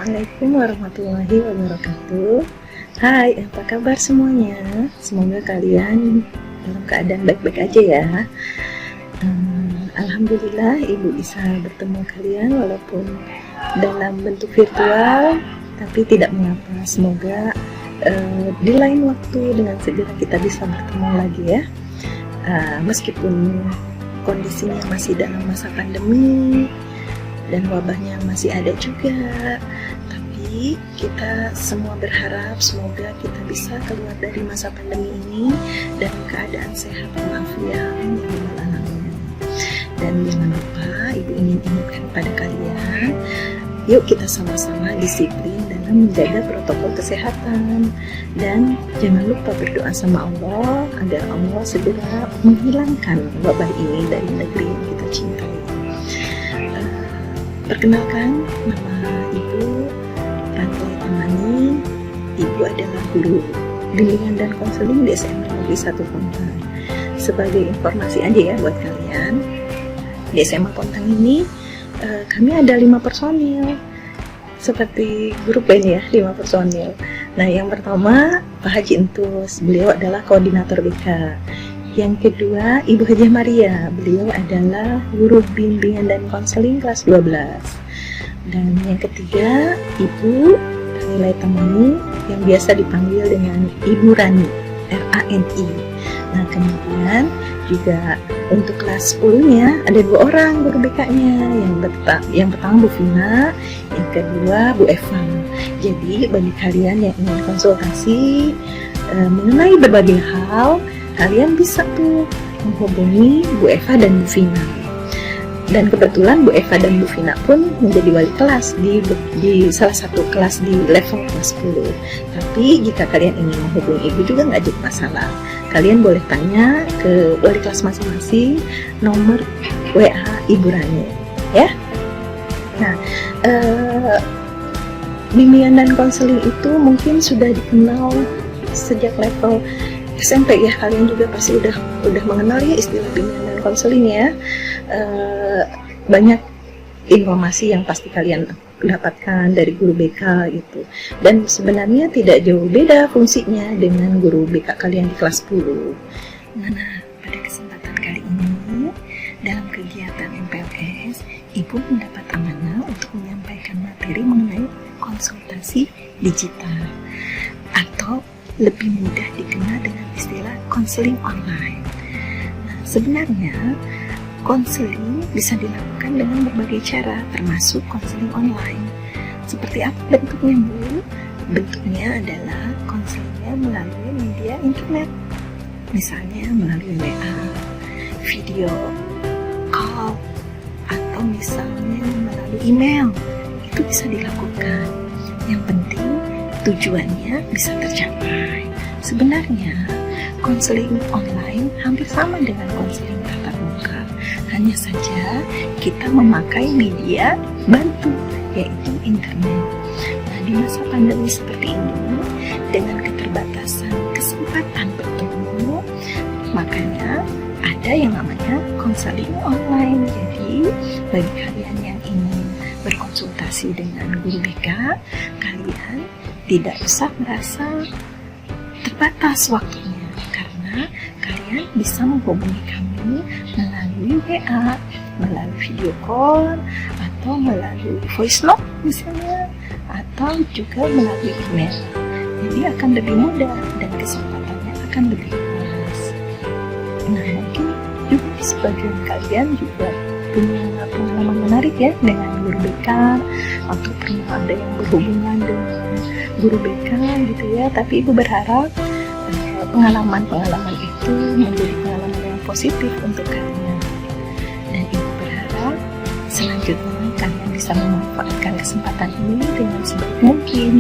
Assalamualaikum warahmatullahi wabarakatuh. Hai, apa kabar semuanya? Semoga kalian dalam keadaan baik-baik aja ya. Alhamdulillah Ibu bisa bertemu kalian walaupun dalam bentuk virtual, tapi tidak mengapa. Semoga di lain waktu dengan segera kita bisa bertemu lagi ya. Meskipun kondisinya masih dalam masa pandemi dan wabahnya masih ada juga, tapi kita semua berharap semoga kita bisa keluar dari masa pandemi ini dalam keadaan sehat walafiat ya rabbal alamin. Dan jangan lupa Ibu ingin ingatkan pada kalian, yuk kita sama-sama disiplin dalam menjaga protokol kesehatan, dan jangan lupa berdoa sama Allah agar Allah segera menghilangkan wabah ini dari negeri yang kita cintai. Perkenalkan, nama Ibu Ranti Tamani. Ibu adalah guru bimbingan dan konseling di SMA Negeri 1 Pontang. Sebagai informasi aja ya buat kalian, di SMA Pontang ini kami ada 5 personil, seperti grup band ya, 5 personil. Nah, yang pertama Pak Haji Entus, beliau adalah koordinator BK. Yang kedua, Ibu Hajah Maria, beliau adalah guru bimbingan dan konseling kelas 12. Dan yang ketiga, Ibu Ranilai Tamani, yang biasa dipanggil dengan Ibu Rani, R-A-N-I. Nah, kemudian juga untuk kelas 10-nya ada 2 orang guru BK-nya. Yang pertama Bu Vina, yang kedua Bu Eva. Jadi bagi kalian yang ingin konsultasi mengenai berbagai hal, kalian bisa tuh menghubungi Bu Eva dan Bu Vina. Dan kebetulan Bu Eva dan Bu Vina pun menjadi wali kelas di salah satu kelas di level kelas 10. Tapi jika kalian ingin menghubungi Ibu juga nggak jadi masalah. Kalian boleh tanya ke wali kelas masing-masing nomor WA Ibu Rani ya. Nah, bimbingan dan konseling itu mungkin sudah dikenal sejak level SMP ya. Kalian juga pasti udah mengenal ya istilah bimbingan dan konseling ya. Banyak informasi yang pasti kalian dapatkan dari guru BK gitu. Dan sebenarnya tidak jauh beda fungsinya dengan guru BK kalian di kelas 10. Nah, pada kesempatan kali ini dalam kegiatan MPLS, Ibu mendapat amanah untuk menyampaikan materi mengenai konsultasi digital atau lebih mudah dikenal dengan istilah konseling online. Nah, sebenarnya konseling bisa dilakukan dengan berbagai cara, termasuk konseling online. Seperti apa bentuknya, Bu? Bentuknya adalah konselingnya melalui media internet, misalnya melalui WA, video call, atau misalnya melalui email. Itu bisa dilakukan. Yang penting tujuannya bisa tercapai. Sebenarnya konseling online hampir sama dengan konseling tatap muka, hanya saja kita memakai media bantu, yaitu internet. Nah, di masa pandemi seperti ini, dengan keterbatasan kesempatan bertemu, makanya ada yang namanya konseling online. Jadi bagi kalian yang ingin berkonsultasi dengan guru BK, kalian tidak usah merasa terbatas waktunya, karena kalian bisa menghubungi kami melalui WA, melalui video call, atau melalui voice note misalnya, atau juga melalui email. Jadi akan lebih mudah dan kesempatannya akan lebih luas. Nah, mungkin juga sebagian kalian juga punya pengalaman menarik ya dengan guru BK, atau pernah ada yang berhubungan dengan guru BK gitu ya. Tapi Ibu berharap pengalaman-pengalaman itu menjadi pengalaman yang positif untuk kalian. Dan Ibu berharap selanjutnya kalian bisa memanfaatkan kesempatan ini dengan sebaik mungkin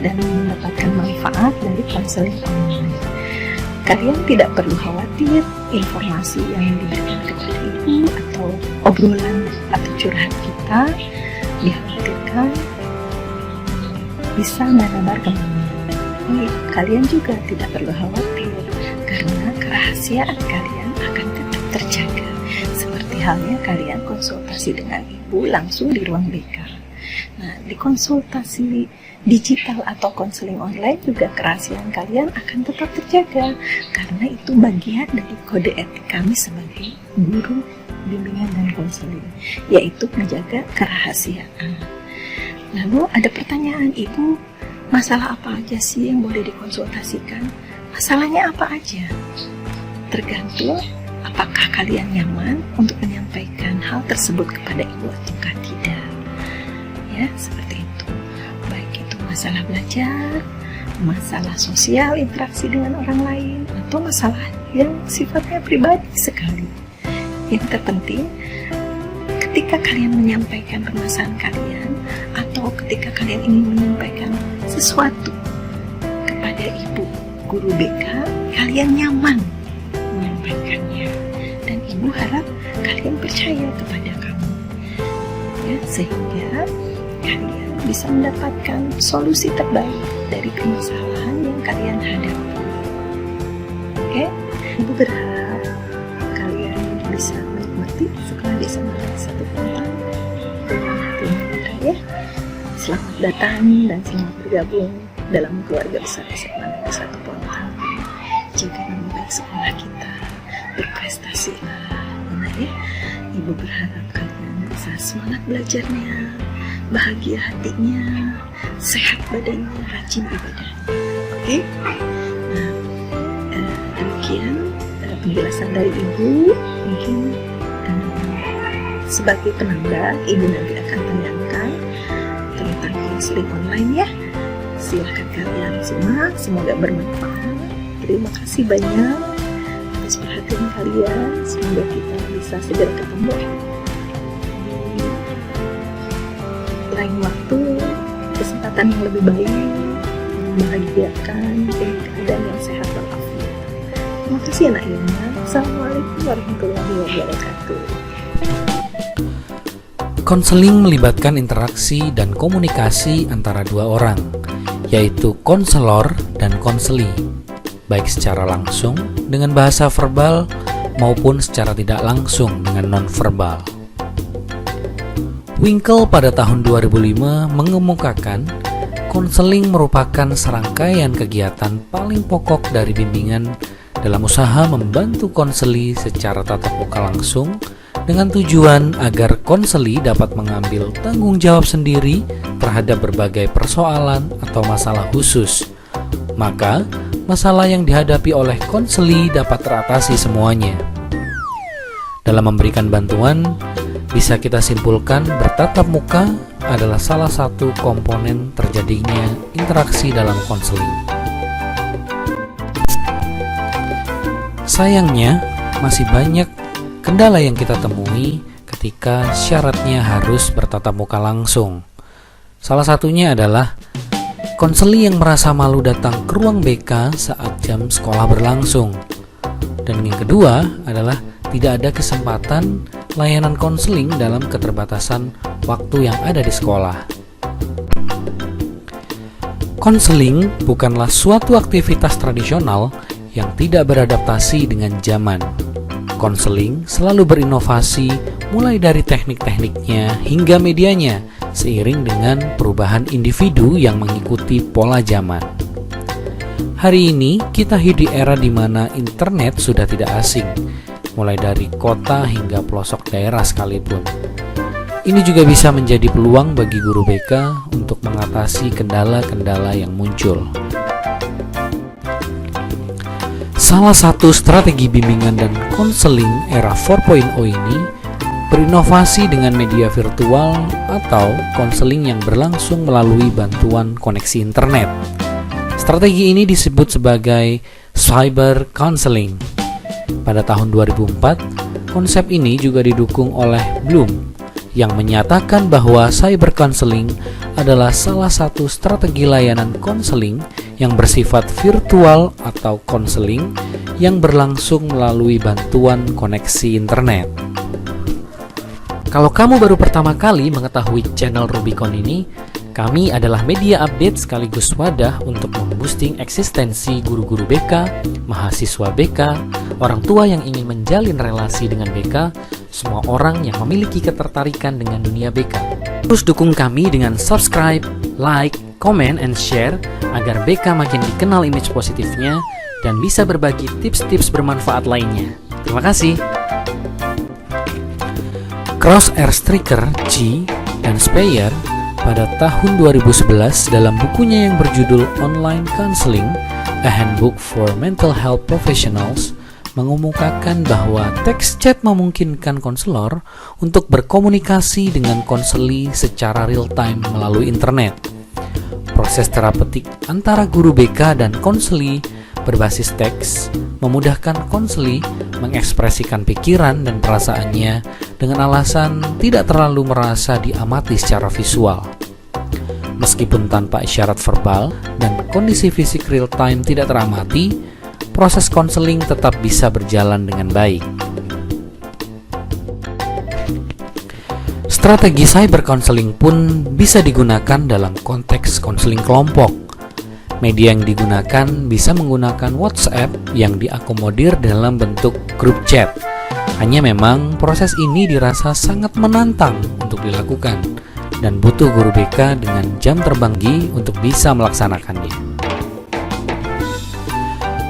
dan mendapatkan manfaat dari konseling online. Kalian tidak perlu khawatir informasi yang diberikan kepada Ibu atau obrolan atau curhat kita dikhawatirkan bisa menebar kemana-mana. Kalian juga tidak perlu khawatir, karena kerahasiaan kalian akan tetap terjaga, seperti halnya kalian konsultasi dengan Ibu langsung di ruang BK. Nah, di konsultasi digital atau konseling online juga kerahasiaan kalian akan tetap terjaga, karena itu bagian dari kode etik kami sebagai guru bimbingan dan konseling, yaitu menjaga kerahasiaan. Lalu ada pertanyaan, Ibu, masalah apa aja sih yang boleh dikonsultasikan? Masalahnya apa aja? Tergantung apakah kalian nyaman untuk menyampaikan hal tersebut kepada Ibu ataukah tidak. Ya, seperti itu. Baik itu masalah belajar, masalah sosial, interaksi dengan orang lain, atau masalah yang sifatnya pribadi sekali. Yang terpenting, ketika kalian menyampaikan permasalahan kalian, atau ketika kalian ingin menyampaikan sesuatu kepada Ibu guru BK, kalian nyaman menyampaikannya, dan Ibu harap kalian percaya kepada kamu, ya, sehingga kalian bisa mendapatkan solusi terbaik dari permasalahan yang kalian hadapi. Oke, Ibu berharap kalian bisa menikmati sekolah di Semangat 1.0 dengan hati muda, ya. Selamat datang dan selamat bergabung dalam keluarga besar Semangat 1.0. Jaga nama baik sekolah kita, berprestasilah, benar ya. Ibu berharap kalian bisa semangat belajarnya, bahagia hatinya, sehat badannya, rajin ibadah. Oke? Nah, demikian penjelasan dari Ibu. Mungkin sebagai penambah, Ibu nanti akan tanyakan tentang konseling online, ya. Silahkan kalian simak, semoga bermanfaat. Terima kasih banyak atas perhatian kalian. Semoga kita bisa segera ketemu di lain waktu, kesempatan yang lebih baik, membahagiakan dengan keadaan yang sehat walafiat. Terima kasih anak Yana. Assalamualaikum warahmatullahi wabarakatuh. Konseling melibatkan interaksi dan komunikasi antara dua orang, yaitu konselor dan konseli, baik secara langsung dengan bahasa verbal maupun secara tidak langsung dengan non-verbal. Winkle pada tahun 2005 mengemukakan konseling merupakan serangkaian kegiatan paling pokok dari bimbingan dalam usaha membantu konseli secara tatap muka langsung dengan tujuan agar konseli dapat mengambil tanggung jawab sendiri terhadap berbagai persoalan atau masalah khusus. Maka, masalah yang dihadapi oleh konseli dapat teratasi semuanya. Dalam memberikan bantuan, bisa kita simpulkan bertatap muka adalah salah satu komponen terjadinya interaksi dalam konseling. Sayangnya, masih banyak kendala yang kita temui ketika syaratnya harus bertatap muka langsung. Salah satunya adalah konseli yang merasa malu datang ke ruang BK saat jam sekolah berlangsung. Dan yang kedua adalah tidak ada kesempatan layanan konseling dalam keterbatasan waktu yang ada di sekolah. Konseling bukanlah suatu aktivitas tradisional yang tidak beradaptasi dengan zaman. Konseling selalu berinovasi mulai dari teknik-tekniknya hingga medianya, seiring dengan perubahan individu yang mengikuti pola zaman. Hari ini kita hidup di era di mana internet sudah tidak asing, mulai dari kota hingga pelosok daerah sekalipun. Ini juga bisa menjadi peluang bagi guru BK untuk mengatasi kendala-kendala yang muncul. Salah satu strategi bimbingan dan konseling era 4.0 ini berinovasi dengan media virtual atau konseling yang berlangsung melalui bantuan koneksi internet. Strategi ini disebut sebagai cyber counseling. Pada tahun 2004, konsep ini juga didukung oleh Bloom yang menyatakan bahwa cyber counseling adalah salah satu strategi layanan konseling yang bersifat virtual atau konseling yang berlangsung melalui bantuan koneksi internet. Kalau kamu baru pertama kali mengetahui channel Rubicon ini, kami adalah media update sekaligus wadah untuk memboosting eksistensi guru-guru BK, mahasiswa BK, orang tua yang ingin menjalin relasi dengan BK, semua orang yang memiliki ketertarikan dengan dunia BK. Terus dukung kami dengan subscribe, like, comment, and share agar BK makin dikenal image positifnya dan bisa berbagi tips-tips bermanfaat lainnya. Terima kasih. Crosshair Striker, G, dan Speyer pada tahun 2011 dalam bukunya yang berjudul Online Counseling, A Handbook for Mental Health Professionals mengemukakan bahwa teks chat memungkinkan konselor untuk berkomunikasi dengan konseli secara real-time melalui internet. Proses terapeutik antara guru BK dan konseli berbasis teks memudahkan konseli mengekspresikan pikiran dan perasaannya dengan alasan tidak terlalu merasa diamati secara visual. Meskipun tanpa isyarat verbal dan kondisi fisik real-time tidak teramati, proses konseling tetap bisa berjalan dengan baik. Strategi cyber counseling pun bisa digunakan dalam konteks konseling kelompok. Media yang digunakan bisa menggunakan WhatsApp yang diakomodir dalam bentuk grup chat. Hanya memang proses ini dirasa sangat menantang untuk dilakukan dan butuh guru BK dengan jam terbang tinggi untuk bisa melaksanakannya.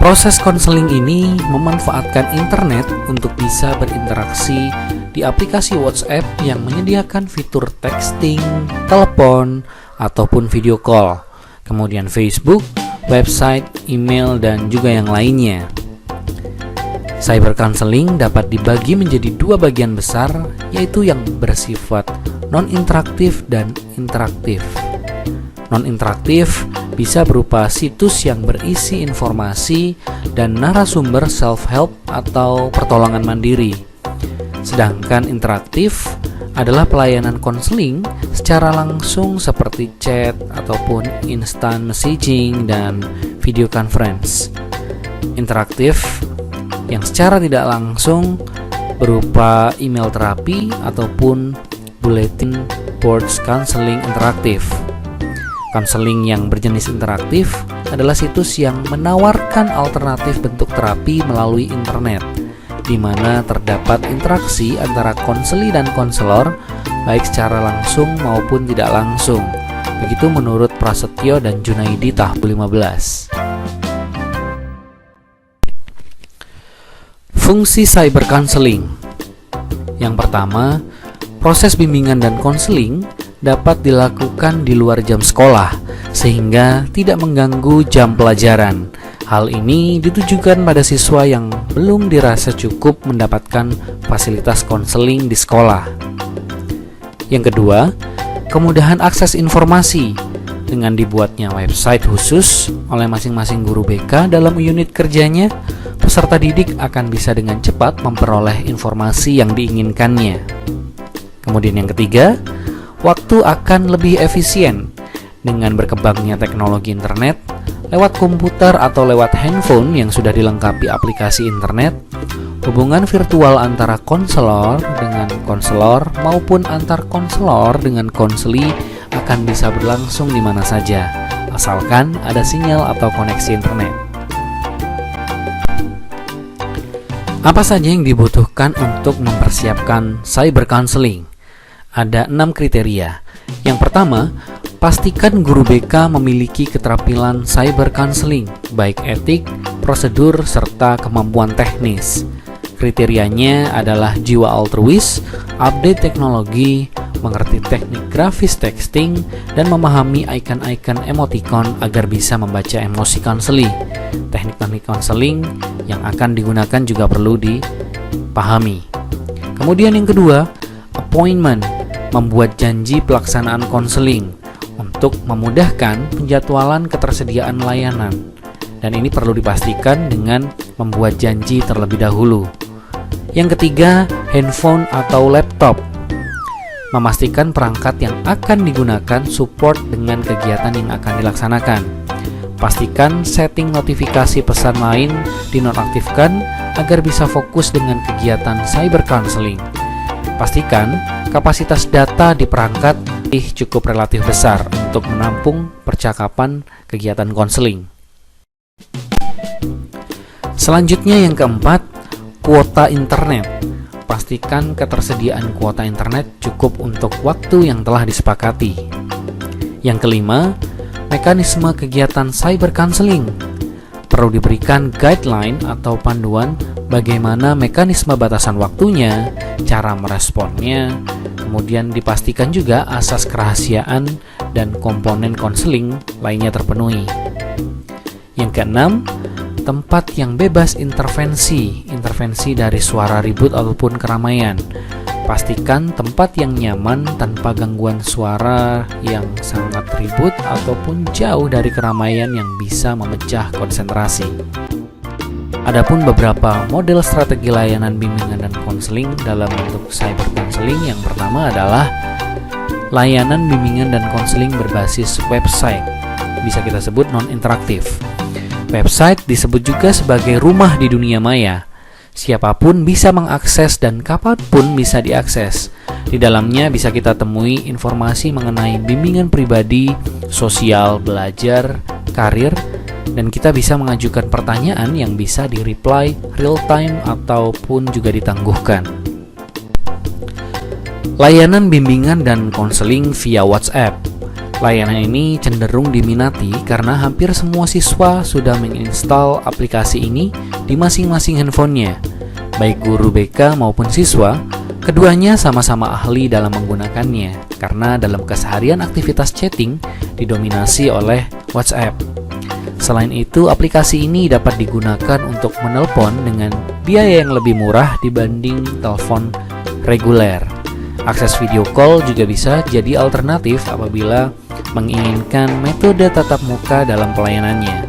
Proses konseling ini memanfaatkan internet untuk bisa berinteraksi di aplikasi WhatsApp yang menyediakan fitur texting, telepon, ataupun video call, kemudian Facebook, website, email, dan juga yang lainnya. Cyber counseling dapat dibagi menjadi dua bagian besar, yaitu yang bersifat non-interaktif dan interaktif. Non-interaktif bisa berupa situs yang berisi informasi dan narasumber self-help atau pertolongan mandiri. Sedangkan interaktif adalah pelayanan konseling secara langsung seperti chat ataupun instant messaging dan video conference. Interaktif yang secara tidak langsung berupa email terapi ataupun bulletin boards counseling interaktif. Konseling yang berjenis interaktif adalah situs yang menawarkan alternatif bentuk terapi melalui internet, di mana terdapat interaksi antara konseli dan konselor, baik secara langsung maupun tidak langsung. Begitu menurut Prasetyo dan Junaidi tahun 2015. Fungsi cyber counseling. Yang pertama, proses bimbingan dan konseling dapat dilakukan di luar jam sekolah sehingga tidak mengganggu jam pelajaran. Hal ini ditujukan pada siswa yang belum dirasa cukup mendapatkan fasilitas konseling di sekolah. Yang kedua, kemudahan akses informasi dengan dibuatnya website khusus oleh masing-masing guru BK dalam unit kerjanya. Peserta didik akan bisa dengan cepat memperoleh informasi yang diinginkannya. Kemudian yang ketiga, waktu akan lebih efisien dengan berkembangnya teknologi internet. Lewat komputer atau lewat handphone yang sudah dilengkapi aplikasi internet, hubungan virtual antara konselor dengan konselor maupun antar konselor dengan konseli akan bisa berlangsung di mana saja, asalkan ada sinyal atau koneksi internet. Apa saja yang dibutuhkan untuk mempersiapkan cyber counseling? Ada 6 kriteria. Yang pertama, pastikan guru BK memiliki keterampilan cyber counseling, baik etik, prosedur, serta kemampuan teknis. Kriterianya adalah jiwa altruis, update teknologi, mengerti teknik grafis texting, dan memahami icon-icon emoticon agar bisa membaca emosi konseli. Teknik-teknik konseling yang akan digunakan juga perlu dipahami. Kemudian yang kedua, appointment, membuat janji pelaksanaan konseling untuk memudahkan penjadwalan ketersediaan layanan. Dan ini perlu dipastikan dengan membuat janji terlebih dahulu. Yang ketiga, handphone atau laptop. Memastikan perangkat yang akan digunakan support dengan kegiatan yang akan dilaksanakan. Pastikan setting notifikasi pesan lain dinonaktifkan agar bisa fokus dengan kegiatan cyber counseling. Pastikan kapasitas data di perangkat cukup relatif besar untuk menampung percakapan kegiatan konseling. Selanjutnya yang keempat, kuota internet. pastikan ketersediaan kuota internet cukup untuk waktu yang telah disepakati. Yang kelima, mekanisme kegiatan cyber counseling. Perlu diberikan guideline atau panduan bagaimana mekanisme batasan waktunya, cara meresponnya, kemudian dipastikan juga asas kerahasiaan dan komponen konseling lainnya terpenuhi. Yang keenam, tempat yang bebas intervensi dari suara ribut ataupun keramaian. Pastikan tempat yang nyaman tanpa gangguan suara yang sangat ribut ataupun jauh dari keramaian yang bisa memecah konsentrasi. Adapun beberapa model strategi layanan bimbingan dan konseling dalam bentuk cyber counseling. Yang pertama adalah layanan bimbingan dan konseling berbasis website. Bisa kita sebut non-interaktif. Website disebut juga sebagai rumah di dunia maya. Siapapun bisa mengakses dan kapanpun bisa diakses. Di dalamnya bisa kita temui informasi mengenai bimbingan pribadi, sosial, belajar, karir, dan kita bisa mengajukan pertanyaan yang bisa di-reply real time ataupun juga ditangguhkan. Layanan bimbingan dan konseling via WhatsApp. Layanan ini cenderung diminati karena hampir semua siswa sudah menginstal aplikasi ini di masing-masing handphonenya. Baik guru BK maupun siswa, keduanya sama-sama ahli dalam menggunakannya karena dalam keseharian aktivitas chatting didominasi oleh WhatsApp. Selain itu, aplikasi ini dapat digunakan untuk menelpon dengan biaya yang lebih murah dibanding telepon reguler. Akses video call juga bisa jadi alternatif apabila menginginkan metode tatap muka dalam pelayanannya.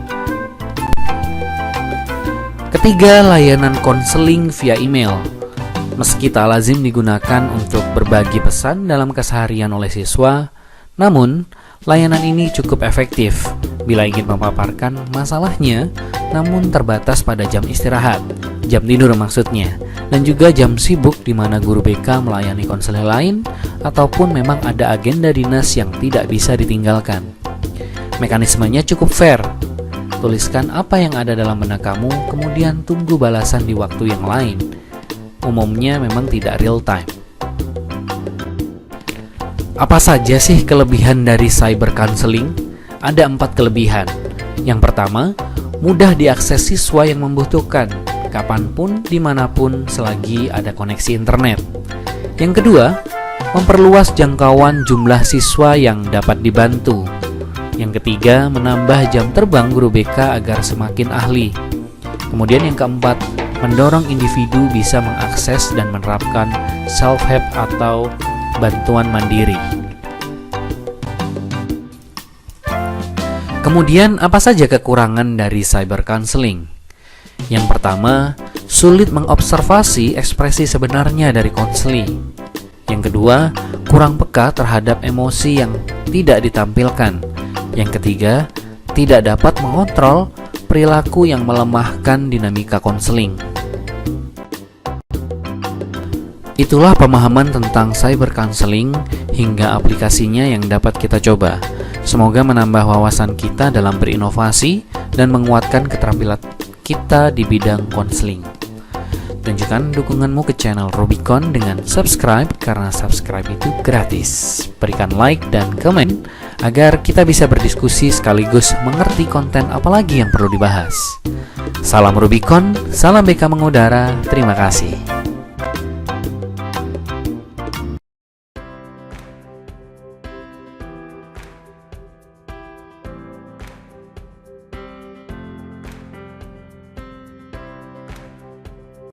Ketiga, layanan konseling via email. Meski tak lazim digunakan untuk berbagi pesan dalam keseharian oleh siswa, namun layanan ini cukup efektif bila ingin memaparkan masalahnya, namun terbatas pada jam istirahat, jam tidur maksudnya, dan juga jam sibuk di mana guru BK melayani konselor lain ataupun memang ada agenda dinas yang tidak bisa ditinggalkan. Mekanismenya cukup fair. Tuliskan apa yang ada dalam benak kamu, kemudian tunggu balasan di waktu yang lain. Umumnya memang tidak real time. Apa saja sih kelebihan dari cyber counseling? Ada 4 kelebihan. Yang pertama, mudah diakses siswa yang membutuhkan, kapanpun, dimanapun, selagi ada koneksi internet. Yang kedua, memperluas jangkauan jumlah siswa yang dapat dibantu. Yang ketiga, menambah jam terbang guru BK agar semakin ahli. Kemudian yang keempat, mendorong individu bisa mengakses dan menerapkan self-help atau bantuan mandiri. Kemudian, apa saja kekurangan dari cyber counseling? Yang pertama, sulit mengobservasi ekspresi sebenarnya dari konseling. Yang kedua, kurang peka terhadap emosi yang tidak ditampilkan. Yang ketiga, tidak dapat mengontrol perilaku yang melemahkan dinamika konseling. Itulah pemahaman tentang cyber counseling hingga aplikasinya yang dapat kita coba. Semoga menambah wawasan kita dalam berinovasi dan menguatkan keterampilan kita di bidang konseling. Tunjukkan dukunganmu ke channel Rubicon dengan subscribe karena subscribe itu gratis. Berikan like dan komen agar kita bisa berdiskusi sekaligus mengerti konten apalagi yang perlu dibahas. Salam Rubicon, salam BK mengudara, terima kasih.